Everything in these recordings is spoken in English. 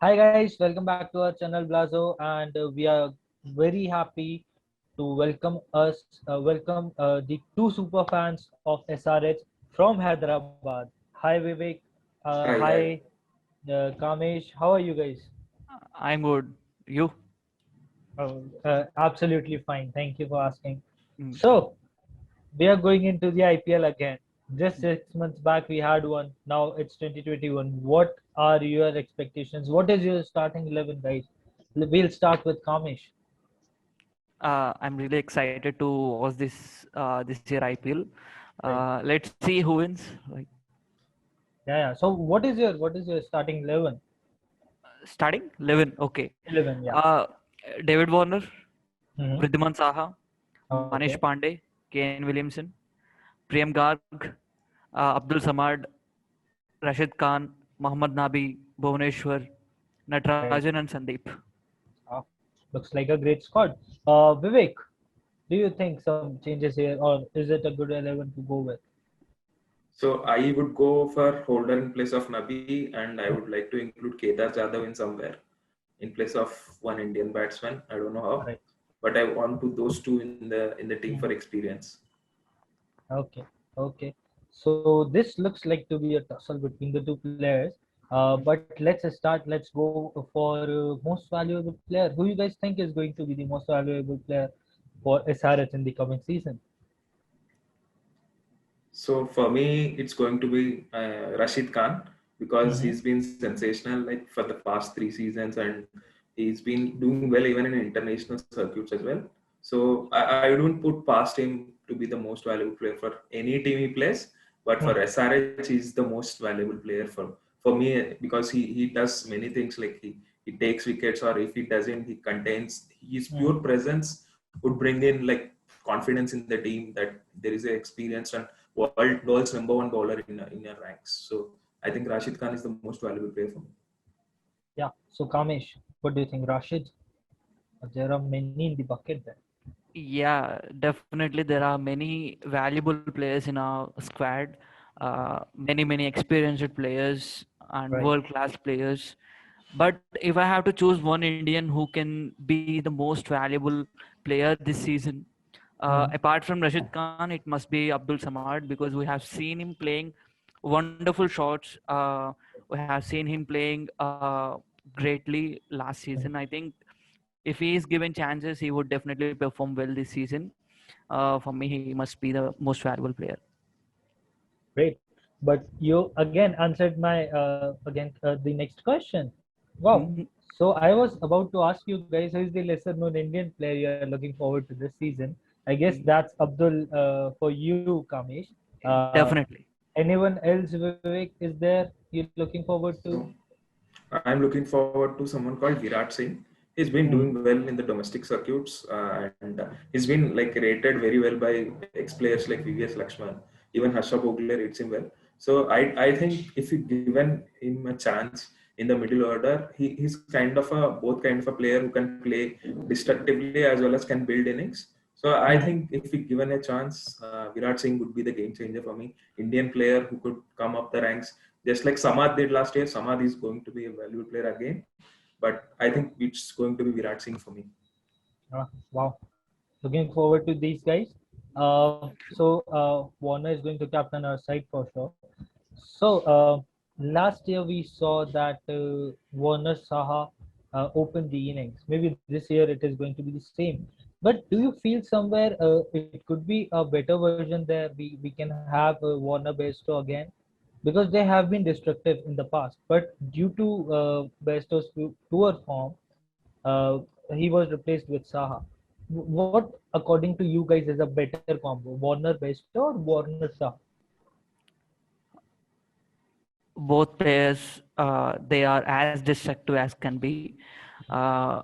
Hi guys, welcome back to our channel Blazo, and we are very happy to welcome the two super fans of SRH from Hyderabad. Hi Vivek, Hi, hi hi. Kamesh. How are you guys? I'm good. You? Absolutely fine. Thank you for asking. Mm. So we are going into the IPL again. Just 6 months back we had one. Now it's 2021. What are your expectations? What is your starting 11, guys? We'll start with Kamesh. I'm really excited to watch this year IPL. Right. Let's see who wins. Like Yeah. So what is your starting 11? starting 11. Okay. 11, yeah. Uh, David Warner, Mm-hmm. Wriddhiman Saha, Okay. Manish Pandey, Kane Williamson, Priyam Garg, Abdul Samad, Rashid Khan, Mohammad Nabi, Bhuvaneshwar, Right. Natarajan, and Sandeep. Ah, looks like a great squad. Vivek, do you think some changes here, or is it a good 11 to go with? So I would go for Holder in place of Nabi, and I would like to include Kedar Jadhav in somewhere in place of one Indian batsman. I don't know how, Right. but I want to those two in the team for Mhm. experience. Okay. Okay. So this looks like to be a tussle between the two players. But let's start. Let's go for most valuable player. Who you guys think is going to be the most valuable player for SRH in the coming season? So for me, it's going to be Rashid Khan because Mm-hmm. he's been sensational like for the past 3 seasons, and he's been doing well even in international circuits as well. So I don't put past him to be the most valuable player for any team he plays, but for SRH, he's the most valuable player for me because he does many things like he takes wickets, or if he doesn't, he contains. His pure Mm-hmm. presence would bring in like confidence in the team that there is a experienced and world's number one bowler in your ranks. So I think Rashid Khan is the most valuable player for me. Yeah. So Kamesh, what do you think, Rashid? There are many in the bucket there. Yeah, definitely there are many valuable players in our squad. Many experienced players and Right. world class players. But if I have to choose one Indian who can be the most valuable player this season, Mm-hmm. apart from Rashid Khan, it must be Abdul Samad because we have seen him playing wonderful shots. We have seen him playing greatly last season. I think if he is given chances, he would definitely perform well this season. For me, he must be the most valuable player. Great. But you again answered my the next question. Wow. Mhm. So I was about to ask you guys who is the lesser known Indian player you are looking forward to this season. I guess that's Abdul for you, Kamesh. Uh, Definitely. Anyone else, Vivek, is there you looking forward to? So I'm looking forward to someone called Virat Singh. He's been Hmm. doing well in the domestic circuits, and he's been like rated very well by ex-players like VVS Lakshman. Even Harsha Bhogle rates him well. So I think if you given him a chance in the middle order, he's kind of a both kind of a player who can play destructively as well as can build innings. So I Hmm. think if we given a chance, Virat Singh would be the game changer for me. Indian player who could come up the ranks just like Samad did last year. Samad is going to be a valuable player again, but I think it's going to be Virat Singh for me. Wow. Looking forward to these guys. Warner is going to captain our side for sure. So last year we saw that Warner Saha opened the innings. Maybe this year it is going to be the same. But do you feel somewhere it could be a better version there? We can have Warner Bairstow again because they have been destructive in the past. But due to Bairstow's poor form, he was replaced with Saha. What, according to you guys, is a better combo? Warner Bairstow or Warner Saha? Both players, they are as destructive as can be. Uh,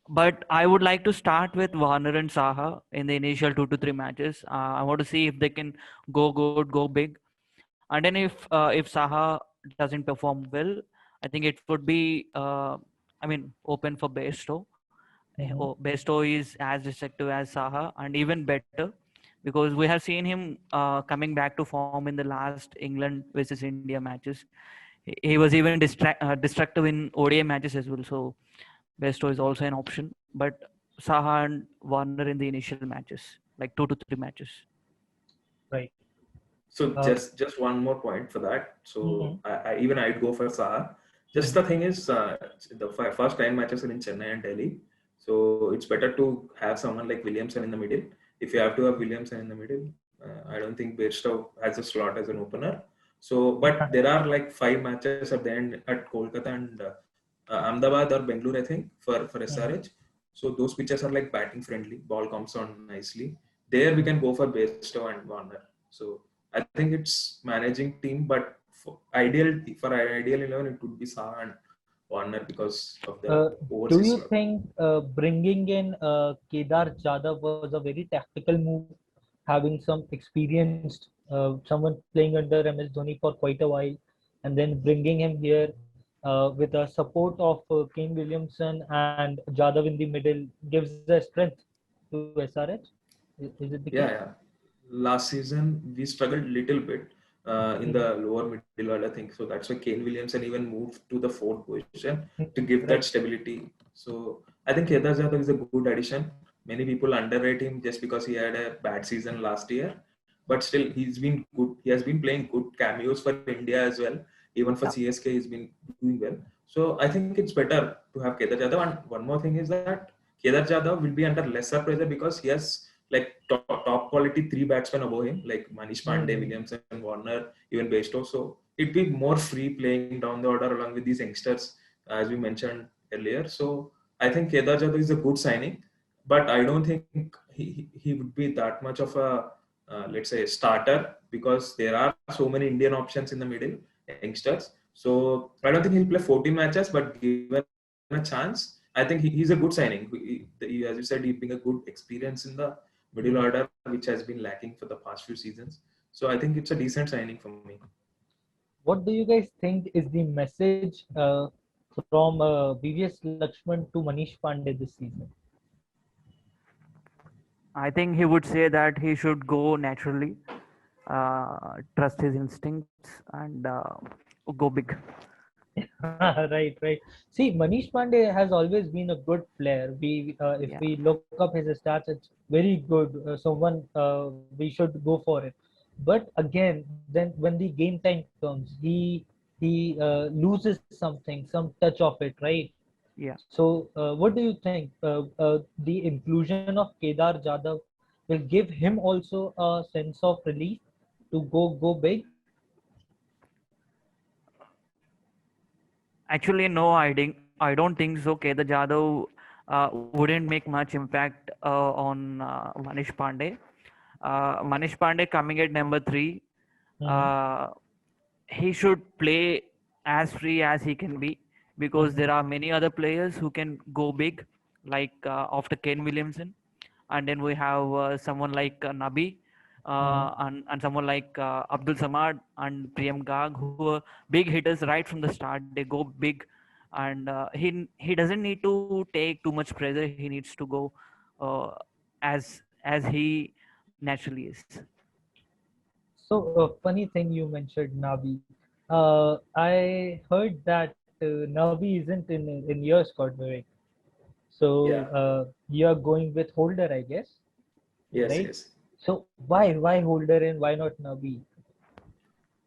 but I would like to start with Warner and Saha in the initial 2 to 3 matches. I want to see if they can go good, go big. And then if Saha doesn't perform well, I think it would be open for Bairstow. Mhm. Bairstow is as destructive as Saha and even better because we have seen him coming back to form in the last England versus India matches. He was even destructive in ODI matches as well. So Besto is also an option, but Saha and Warner in the initial matches, like 2 to 3 matches. Right. So Uh, just one more point for that. So mhm, I'd go for Saha. Just mhm. the thing is, the first 10 matches are in Chennai and Delhi, so it's better to have someone like Williamson in the middle. If you have to have Williamson in the middle, I don't think Bairstow has a slot as an opener. So, but there are like 5 matches at the end at Kolkata and Ahmedabad or Bengaluru, I think, for Mhm. SRH. So those pitches are like batting friendly. Ball comes on nicely. There we can go for Bairstow and Warner. So I think it's managing team, but for ideal 11 it would be Saha and Warner because of the Uh, do overseas you slot. think bringing in Kedar Jadhav was a very tactical move, having some experienced someone playing under MS Dhoni for quite a while, and then bringing him here with the support of Kane Williamson and Jadhav in the middle gives a strength to SRH? Is it the case? Yeah. Last season we struggled little bit in Mhm. the lower middle order, I think. So that's why Kane Williamson even moved to the fourth position to give that Right. stability. So I think Kedar Jadhav is a good addition. Many people underrate him just because he had a bad season last year, but still he's been good. He has been playing good cameos for India as well. Even for CSK, he's been doing well. So I think it's better to have Kedar Jadhav. And one more thing is that Kedar Jadhav will be under lesser pressure because he has like top quality 3 batsmen above him, like Manish Pandey, Mhm. Williamson, Warner, even Bairstow. So it'd be more free playing down the order along with these youngsters, as we mentioned earlier. So I think Kedar Jadhav is a good signing, but I don't think he would be that much of a let's say starter because there are so many Indian options in the middle, youngsters. So I don't think he'll play 40 matches, but given a chance, I think he's a good signing. As you said, he being a good experience in the middle Mhm. order, which has been lacking for the past few seasons. So I think it's a decent signing for me. What do you guys think is the message from BVS Lakshman to Manish Pandey this season? I think he would say that he should go naturally, trust his instincts, and go big. Right, right. See, Manish Pandey has always been a good player. If Yeah. we look up his stats, it's very good. Someone we should go for it. But again, then when the game time comes, he loses something, some touch of it, right? Yeah. So, what do you think? The inclusion of Kedar Jadhav will give him also a sense of relief to go big? Actually, no, I don't think so. Kedar Jadhav wouldn't make much impact on Manish Pandey. Manish Pandey coming at number 3, Mhm, uh, he should play as free as he can be, because mhm, there are many other players who can go big, like after Kane Williamson, and then we have someone like Nabi, mhm. and someone like Abdul Samad and Priyam Gag, who are big hitters right from the start. They go big, and he doesn't need to take too much pressure. He needs to go uh, as he naturally is. So, funny thing you mentioned Nabi. I heard that Nabi isn't in your squad, Vivek. So, Yeah. you are going with Holder, I guess, Yes. right? Yes. So, why Holder and why not Nabi?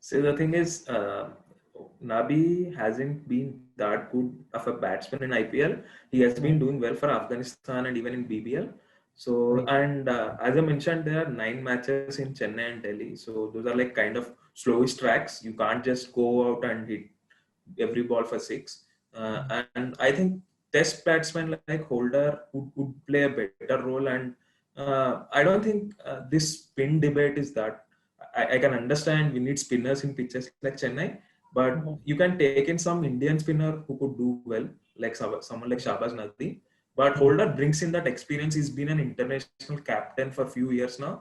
So the thing is, Nabi hasn't been that good of a batsman in IPL. He has been Mhm. doing well for Afghanistan and even in BBL. So, Right. and as I mentioned, there are 9 matches in Chennai and Delhi. So those are like kind of slowish tracks. You can't just go out and hit every ball for six. And I think test batsmen like Holder would play a better role. And I don't think this spin debate is that. I can understand we need spinners in pitches like Chennai, but Mhm. you can take in some Indian spinner who could do well, like someone like Shahbaz Nadi. But Mhm. Holder brings in that experience. He's been an international captain for a few years now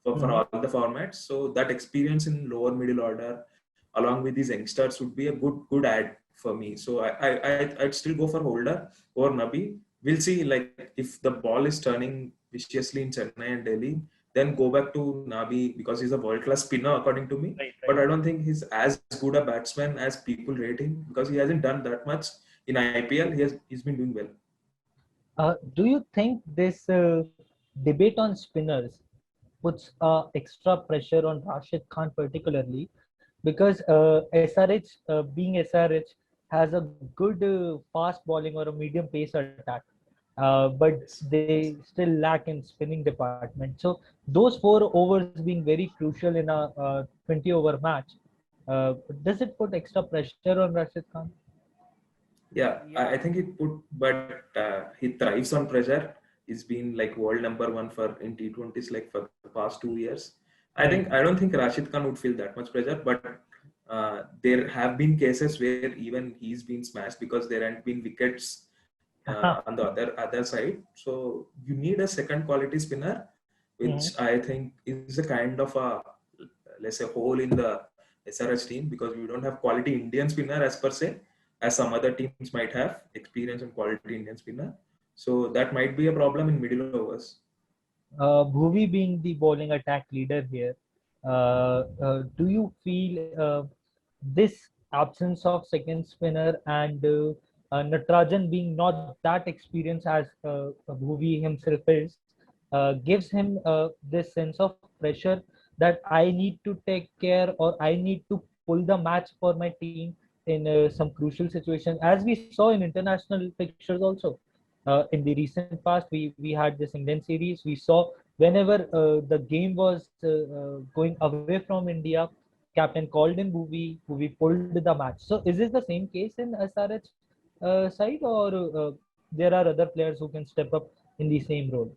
for Mhm. all the formats. So that experience in lower middle order, along with these youngsters, would be a good add for me. So I'd still go for Holder or Nabi. We'll see like if the ball is turning viciously in Chennai and Delhi. then go back to Nabi because he's a world-class spinner according to me. But I don't think he's as good a batsman as people rate him because he hasn't done that much in IPL. He's been doing well. Do you think this debate on spinners puts extra pressure on Rashid Khan particularly? Because SRH, being SRH, has a good fast bowling or a medium pace attack, but they still lack in spinning department. So those 4 overs being very crucial in a 20-over match, does it put extra pressure on Rashid Khan? Yeah, I think it put, but he thrives on pressure. He's been like world number one for in T20s like for the past 2 years. I don't think Rashid Khan would feel that much pressure, but there have been cases where even he's been smashed because there haven't been wickets on the other side. So you need a second quality spinner, which I think is a kind of a, let's say, hole in the SRH team because we don't have quality Indian spinner as per se, as some other teams might have experience and quality Indian spinner. So that might be a problem in middle overs. Bhuvi being the bowling attack leader here, do you feel this absence of second spinner and Natarajan being not that experienced as Bhuvi himself is, gives him this sense of pressure that I need to take care or I need to pull the match for my team in some crucial situation, as we saw in international fixtures also. In the recent past, we had this Indian series. We saw whenever the game was going away from India, captain called in Bhuvi pulled the match. So is this the same case in SRH side, or there are other players who can step up in the same role?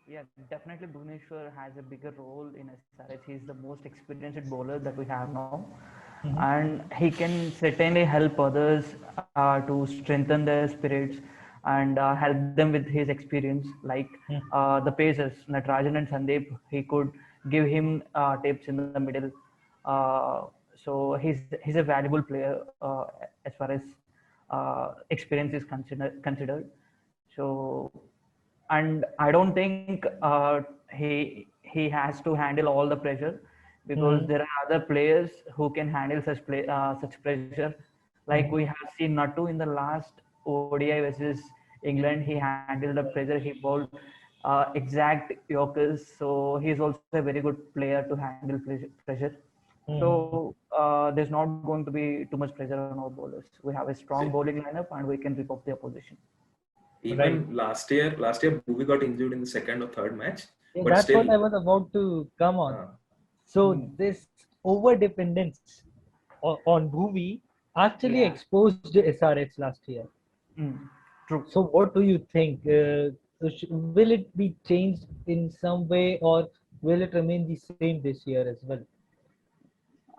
Yeah, definitely Bhuvneshwar has a bigger role in SRH. He's the most experienced bowler that we have now. And he can certainly help others to strengthen their spirits and help them with his experience. Like the pacers, Natarajan and Sandeep, he could give him tips in the middle. So he's a valuable player as far as experience is considered. So, and I don't think he has to handle all the pressure because there are other players who can handle such pressure. Like we have seen Nattu in the last ODI versus England, he handled the pressure. He bowled exact Yorkers, so he's also a very good player to handle pressure. So there's not going to be too much pressure on our bowlers. We have a strong bowling lineup and we can rip off the opposition. Even last year, Bhuvi got injured in the second or third match. Yeah, but that's still, what I was about to come on. So this over dependence on Bhuvi actually exposed SRH last year. True. So what do you think? Will it be changed in some way, or will it remain the same this year as well?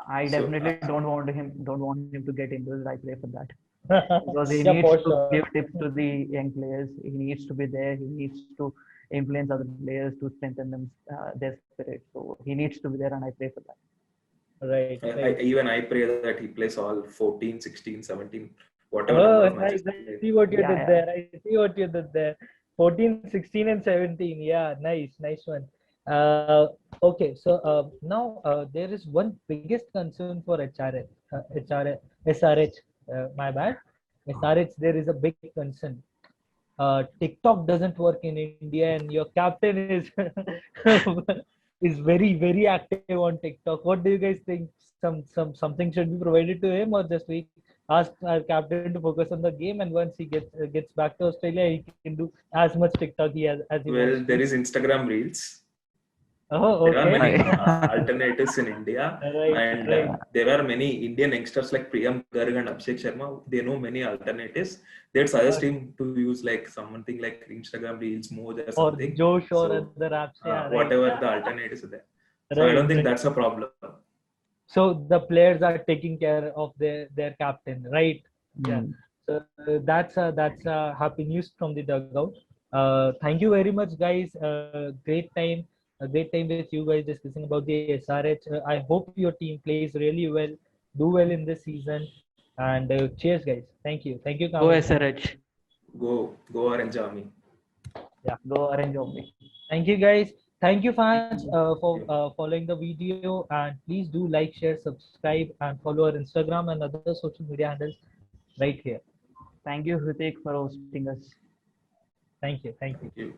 I definitely don't want him to get injured. I pray for that because he Yeah, needs for to sure. give tips to the young players. He needs to be there. He needs to influence other players to strengthen them their spirit. So he needs to be there, and I pray for that. Right. I pray that he plays all 14, 16, 17, whatever number of matches. I see what you did there. I see what you did there. 14, 16, and 17. Yeah, nice one. Okay, so now there is one biggest concern for SRH. My bad. SRH, there is a big concern. TikTok doesn't work in India, and your captain is is very active on TikTok. What do you guys think? Something should be provided to him, or just we ask our captain to focus on the game, and once he gets back to Australia, he can do as much TikTok as he wants. Well, there is Instagram Reels. Oh, There are okay. many alternatives in India, and there are many Indian youngsters like Priyam Garg and Abhishek Sharma. They know many alternatives. They'd suggest him to use like something like Instagram Reels, Moj or something. Or Josh or other apps. Whatever the alternatives are there. So I don't think that's a problem. So the players are taking care of their captain, right? Yeah. So that's a happy news from the dugout. Thank you very much, guys. Great time with you guys discussing about the SRH. I hope your team plays really well, do well in this season, and cheers, guys. Thank you, Go SRH. Go Orange Army. Yeah, go Orange Army. Thank you, guys. Thank you, fans, for following the video, and please do like, share, subscribe, and follow our Instagram and other social media handles right here. Thank you, Hritik, for hosting us. Thank you. Thank you. Thank you.